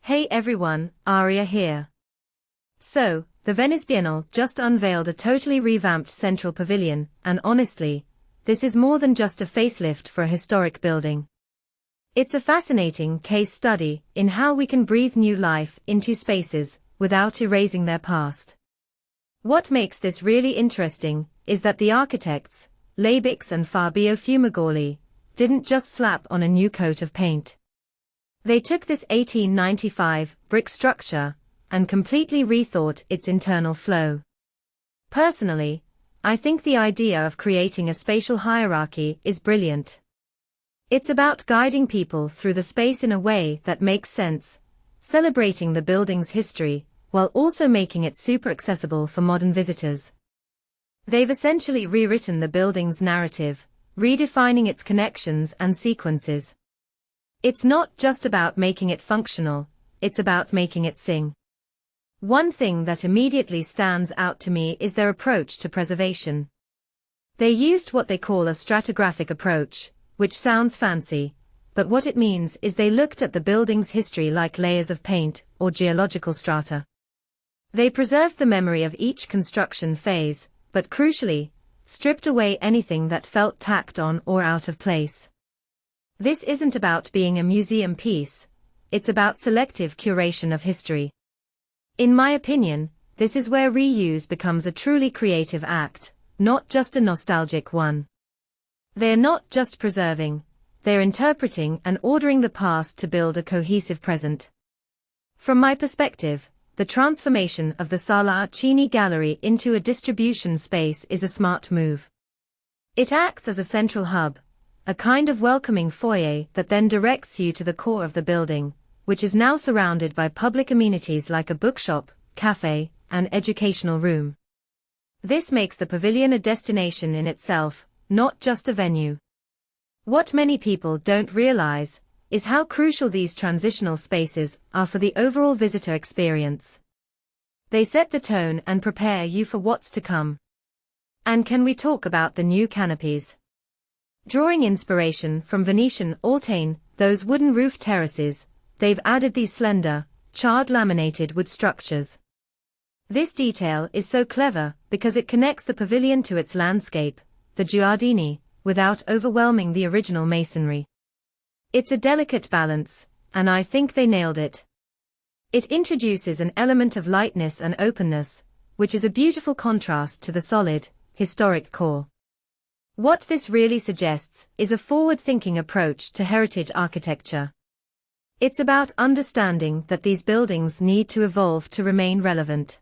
Hey everyone, Aria here. So, the Venice Biennale just unveiled a totally revamped Central Pavilion, and honestly, this is more than just a facelift for a historic building. It's a fascinating case study in how we can breathe new life into spaces without erasing their past. What makes this really interesting is that the architects, Labics and Fabio Fumagalli, didn't just slap on a new coat of paint. They took this 1895 brick structure and completely rethought its internal flow. Personally, I think the idea of creating a spatial hierarchy is brilliant. It's about guiding people through the space in a way that makes sense, celebrating the building's history, while also making it super accessible for modern visitors. They've essentially rewritten the building's narrative, redefining its connections and sequences. It's not just about making it functional, it's about making it sing. One thing that immediately stands out to me is their approach to preservation. They used what they call a stratigraphic approach, which sounds fancy, but what it means is they looked at the building's history like layers of paint or geological strata. They preserved the memory of each construction phase, but crucially, stripped away anything that felt tacked on or out of place. This isn't about being a museum piece, it's about selective curation of history. In my opinion, this is where reuse becomes a truly creative act, not just a nostalgic one. They're not just preserving, they're interpreting and ordering the past to build a cohesive present. From my perspective, the transformation of the Sala Arcini Gallery into a distribution space is a smart move. It acts as a central hub, a kind of welcoming foyer that then directs you to the core of the building, which is now surrounded by public amenities like a bookshop, cafe, and educational room. This makes the pavilion a destination in itself, not just a venue. What many people don't realize is how crucial these transitional spaces are for the overall visitor experience. They set the tone and prepare you for what's to come. And can we talk about the new canopies? Drawing inspiration from Venetian Altaine, those wooden roof terraces, they've added these slender, charred laminated wood structures. This detail is so clever because it connects the pavilion to its landscape, the Giardini, without overwhelming the original masonry. It's a delicate balance, and I think they nailed it. It introduces an element of lightness and openness, which is a beautiful contrast to the solid, historic core. What this really suggests is a forward-thinking approach to heritage architecture. It's about understanding that these buildings need to evolve to remain relevant.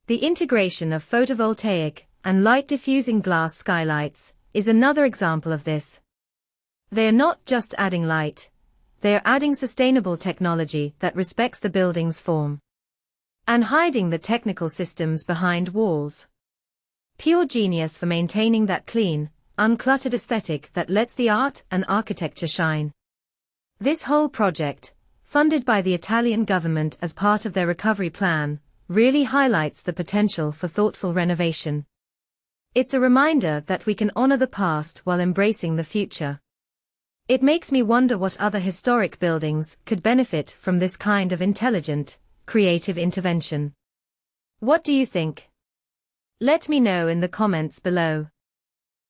The integration of photovoltaic and light-diffusing glass skylights is another example of this. They are not just adding light, they are adding sustainable technology that respects the building's form. And hiding the technical systems behind walls. Pure genius for maintaining that clean, uncluttered aesthetic that lets the art and architecture shine. This whole project, funded by the Italian government as part of their recovery plan, really highlights the potential for thoughtful renovation. It's a reminder that we can honor the past while embracing the future. It makes me wonder what other historic buildings could benefit from this kind of intelligent, creative intervention. What do you think? Let me know in the comments below.